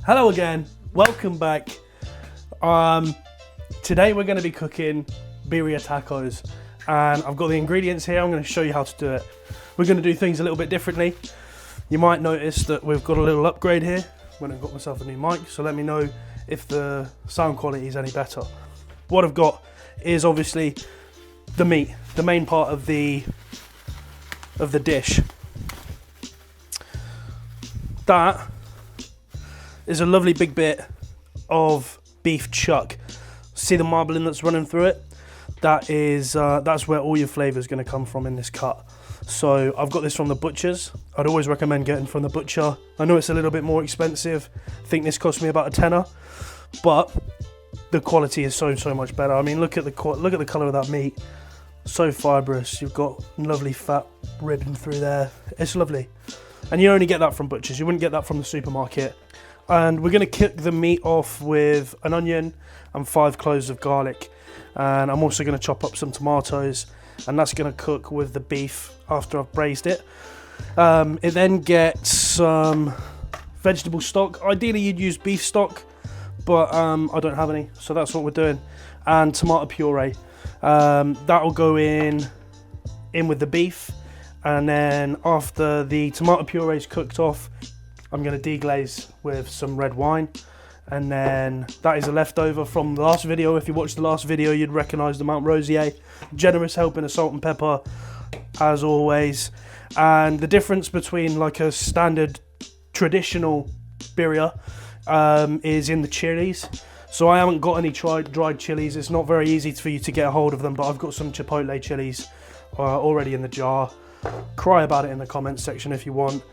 Hello again, welcome back. Today we're going to be cooking birria tacos, and I've got the ingredients here. I'm going to show you how to do it. We're going to do things a little bit differently. You might notice that we've got a little upgrade here when I've got myself a new mic, so let me know if the sound quality is any better. What I've got is obviously the meat, the main part of the dish. That is a lovely big bit of beef chuck. See the marbling that's running through it? That's where all your flavour is going to come from in this cut. So I've got this from the butcher's. I'd always recommend getting from the butcher. I know it's a little bit more expensive. I think this cost me about a tenner, but the quality is so much better. I mean, look at the colour of that meat. So fibrous. You've got lovely fat ribbon through there. It's lovely. And you only get that from butchers. You wouldn't get that from the supermarket. And we're going to cook the meat off with an onion and 5 cloves of garlic. And I'm also going to chop up some tomatoes, and that's going to cook with the beef after I've braised it. It then gets some vegetable stock. Ideally you'd use beef stock, but I don't have any, so that's what we're doing. And tomato puree. That'll go in with the beef, and then after the tomato puree is cooked off, I'm going to deglaze with some red wine, and then that is a leftover from the last video. If you watched the last video, you'd recognise the Mount Rosier. Generous helping of salt and pepper, as always. And the difference between like a standard traditional birria is in the chilies. So I haven't got any dried chilies. It's not very easy for you to get a hold of them, but I've got some chipotle chilies already in the jar. Cry about it in the comments section if you want.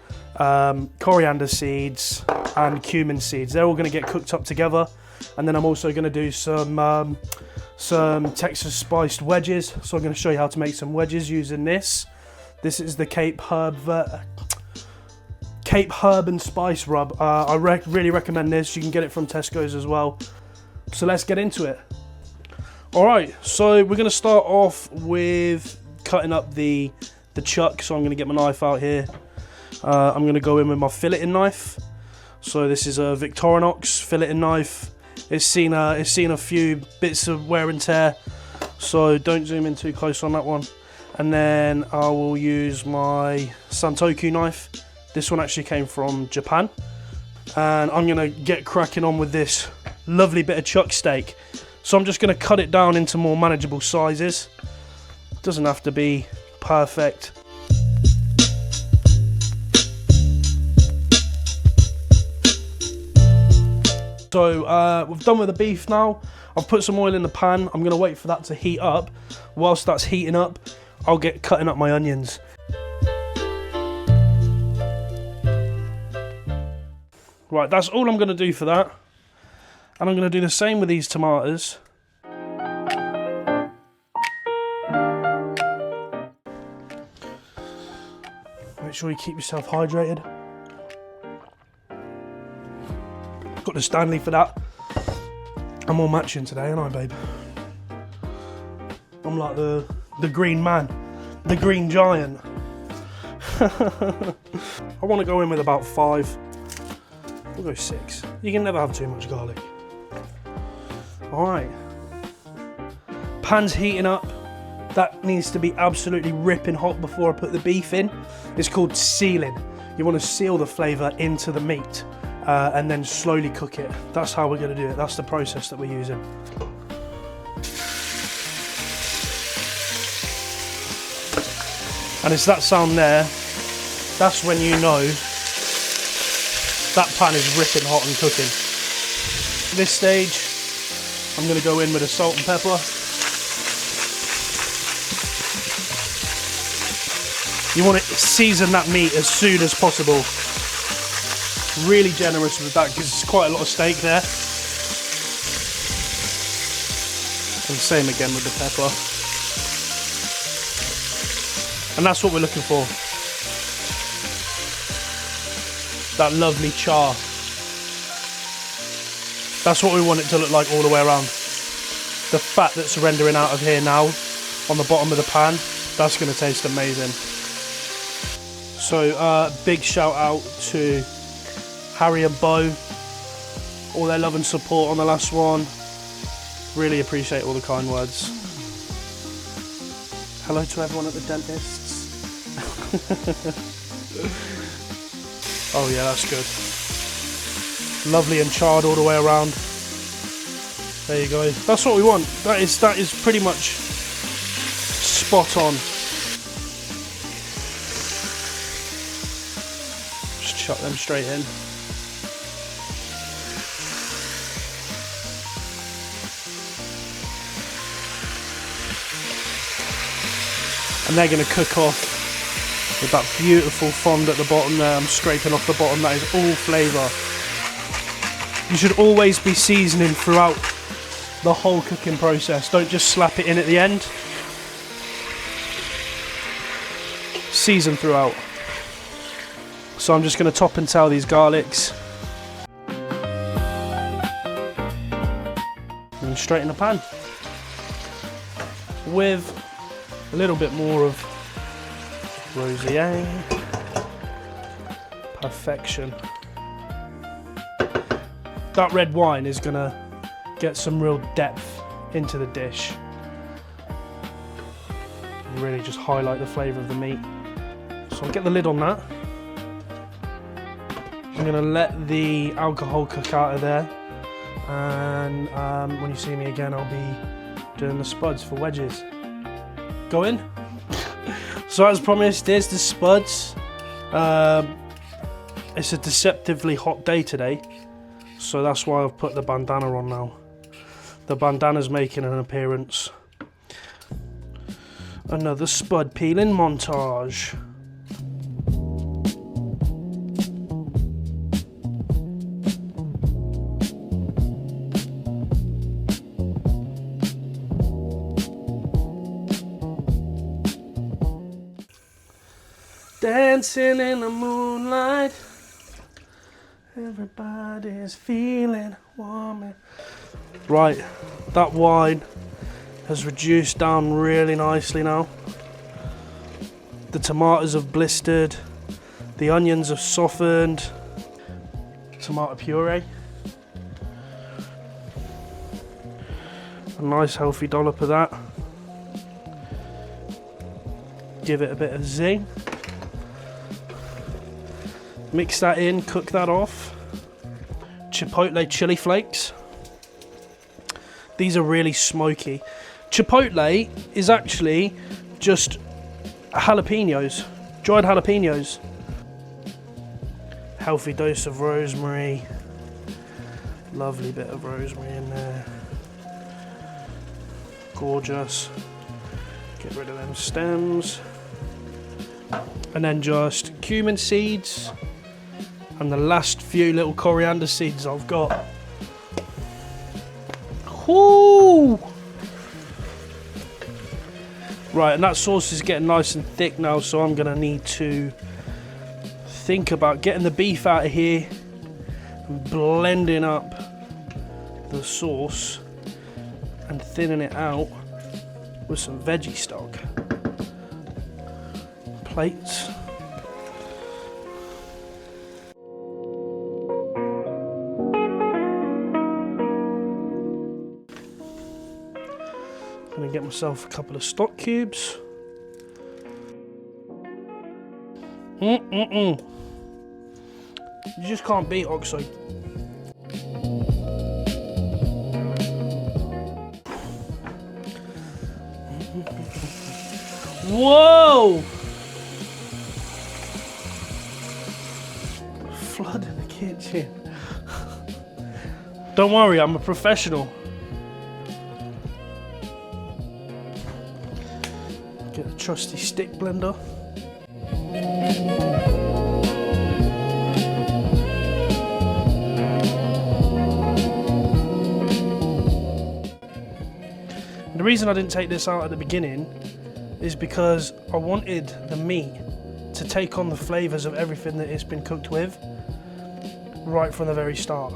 Coriander seeds and cumin seeds, they're all going to get cooked up together. And then I'm also going to do some Texas spiced wedges, so I'm going to show you how to make some wedges using this. This is the Cape Herb and Spice rub. I really recommend this. You can get it from Tesco's as well. So let's get into it. Alright, so we're going to start off with cutting up the chuck. So I'm going to get my knife out here. I'm going to go in with my filleting knife. So this is a Victorinox filleting knife. It's seen a few bits of wear and tear, so don't zoom in too close on that one. And then I will use my Santoku knife. This one actually came from Japan. And I'm going to get cracking on with this lovely bit of chuck steak. So I'm just going to cut it down into more manageable sizes. It doesn't have to be perfect. So we've done with the beef now. I've put some oil in the pan. I'm going to wait for that to heat up. Whilst that's heating up, I'll get cutting up my onions. Right, that's all I'm going to do for that. And I'm going to do the same with these tomatoes. Make sure you keep yourself hydrated. Got the Stanley for that. I'm all matching today, aren't I, babe? I'm like the green man, the green giant. I want to go in with about 5. We'll go 6. You can never have too much garlic. Alright. Pan's heating up. That needs to be absolutely ripping hot before I put the beef in. It's called sealing. You want to seal the flavour into the meat. And then slowly cook it. That's how we're going to do it. That's the process that we're using. And it's that sound there. That's when you know that pan is ripping hot and cooking. At this stage, I'm going to go in with a salt and pepper. You want to season that meat as soon as possible. Really generous with that because it's quite a lot of steak there. And same again with the pepper. And that's what we're looking for. That lovely char. That's what we want it to look like all the way around. The fat that's rendering out of here now on the bottom of the pan, that's going to taste amazing. So big shout out to Harry and Bo all their love and support on the last one. Really appreciate all the kind words. Hello to everyone at the dentist's. Oh yeah, that's good. Lovely and charred all the way around. There you go. That's what we want. That is pretty much spot on. Just chuck them straight in. And they're going to cook off with that beautiful fond at the bottom there. I'm scraping off the bottom. That is all flavour. You should always be seasoning throughout the whole cooking process. Don't just slap it in at the end. Season throughout. So I'm just going to top and tail these garlics. And straight in the pan. With a little bit more of rosé. Perfection. That red wine is going to get some real depth into the dish. Really just highlight the flavour of the meat. So I'll get the lid on that. I'm going to let the alcohol cook out of there. And when you see me again, I'll be doing the spuds for wedges. Go in. So as promised, there's the spuds. It's a deceptively hot day today, so that's why I've put the bandana on now. The bandana's making an appearance. Another spud peeling montage. Dancing in the moonlight, everybody's feeling warm. Right, that wine has reduced down really nicely now. The tomatoes have blistered, the onions have softened. Tomato puree. A nice healthy dollop of that. Give it a bit of zing. Mix that in, cook that off. Chipotle chili flakes. These are really smoky. Chipotle is actually just jalapenos, dried jalapenos. Healthy dose of rosemary. Lovely bit of rosemary in there. Gorgeous. Get rid of them stems. And then just cumin seeds. And the last few little coriander seeds I've got. Whoo! Right, and that sauce is getting nice and thick now, so I'm gonna need to think about getting the beef out of here and blending up the sauce and thinning it out with some veggie stock. Plates. I'm gonna get myself a couple of stock cubes. You just can't beat oxo. Whoa! Flood in the kitchen. Don't worry, I'm a professional. Get a trusty stick blender. The reason I didn't take this out at the beginning is because I wanted the meat to take on the flavours of everything that it's been cooked with right from the very start.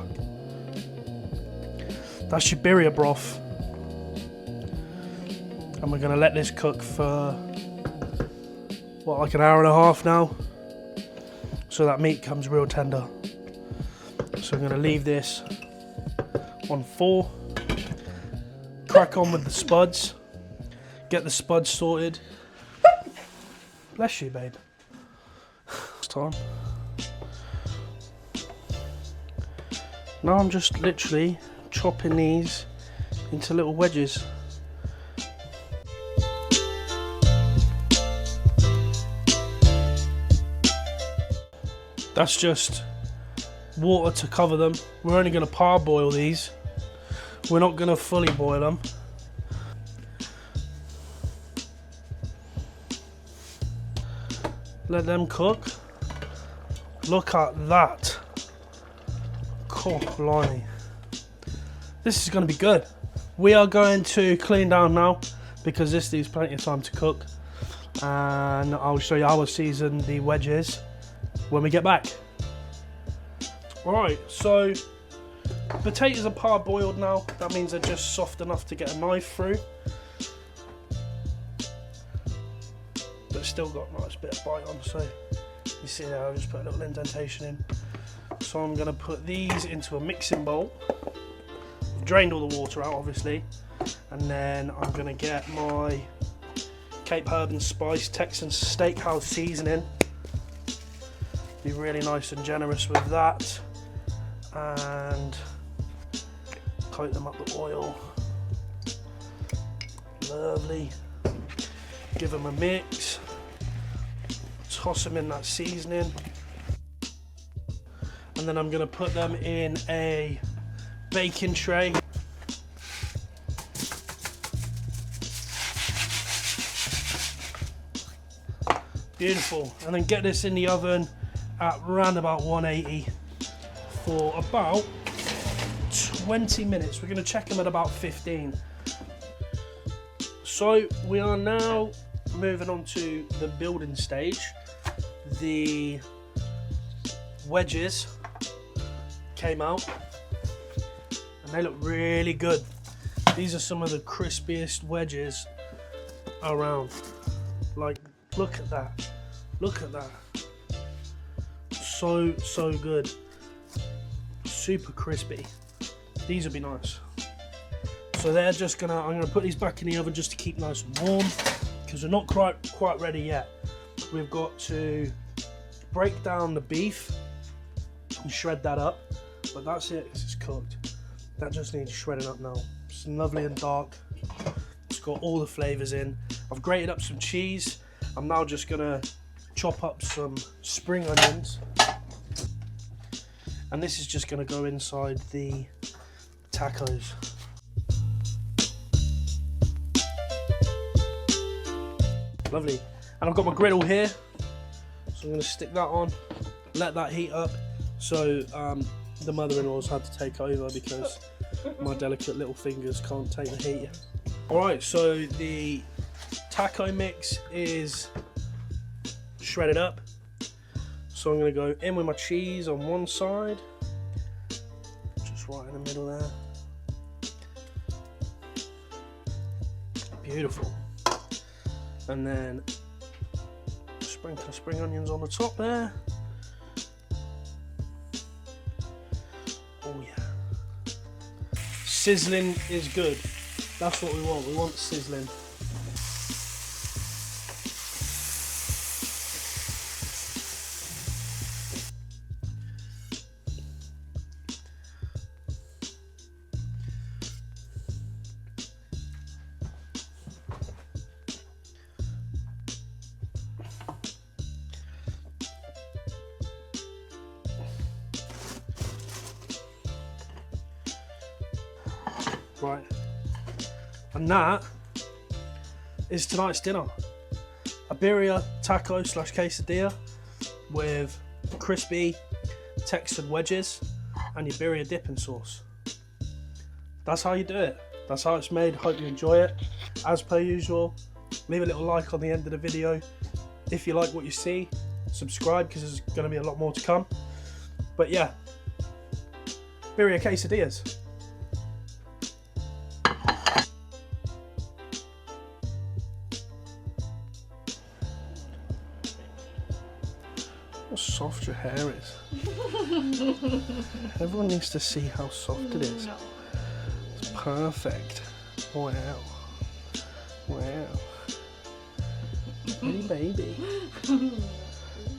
That's your birria broth. And we're going to let this cook for, what, like an hour and a half now? So that meat comes real tender. So I'm going to leave this on 4. Crack on with the spuds. Get the spuds sorted. Bless you, babe. It's time. Now I'm just literally chopping these into little wedges. That's just water to cover them. We're only going to parboil these. We're not going to fully boil them. Let them cook. Look at that. Oh, blimey. This is going to be good. We are going to clean down now because this leaves plenty of time to cook. And I'll show you how I season the wedges when we get back. Alright, so potatoes are parboiled now. That means they're just soft enough to get a knife through. But still got a nice bit of bite on, so you see there, I'll just put a little indentation in. So I'm going to put these into a mixing bowl. I've drained all the water out, obviously. And then I'm going to get my Cape Herb and Spice Texan Steakhouse seasoning. Be really nice and generous with that. And coat them up with oil. Lovely. Give them a mix. Toss them in that seasoning. And then I'm going to put them in a baking tray. Beautiful. And then get this in the oven at around about 180 for about 20 minutes. We're going to check them at about 15. So we are now moving on to the building stage. The wedges came out and they look really good. These are some of the crispiest wedges around. Like, look at that. Look at that. So good. Super crispy. These will be nice. So they're just I'm gonna put these back in the oven just to keep nice and warm because we're not quite ready yet. We've got to break down the beef and shred that up, but that's it, it's cooked. That just needs shredding up now. It's lovely and dark. It's got all the flavours in. I've grated up some cheese. I'm now just gonna chop up some spring onions. And this is just gonna go inside the tacos. Lovely. And I've got my griddle here. So I'm gonna stick that on, let that heat up. So the mother-in-law's had to take over because my delicate little fingers can't take the heat. Alright, so the taco mix is shredded up. So I'm going to go in with my cheese on one side, just right in the middle there. Beautiful. And then sprinkle spring onions on the top there. Oh yeah. Sizzling is good. That's what we want. We want sizzling. Right, and that is tonight's dinner. A birria taco / quesadilla with crispy Texan wedges and your birria dipping sauce. That's how you do it. That's how it's made. Hope you enjoy it. As per usual, leave a little like on the end of the video if you like what you see. Subscribe because there's going to be a lot more to come. But yeah, birria quesadillas. How soft your hair is. Everyone needs to see how soft it is. No. Perfect. Wow. Wow. Pretty baby.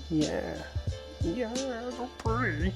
Yeah. Yeah, so pretty.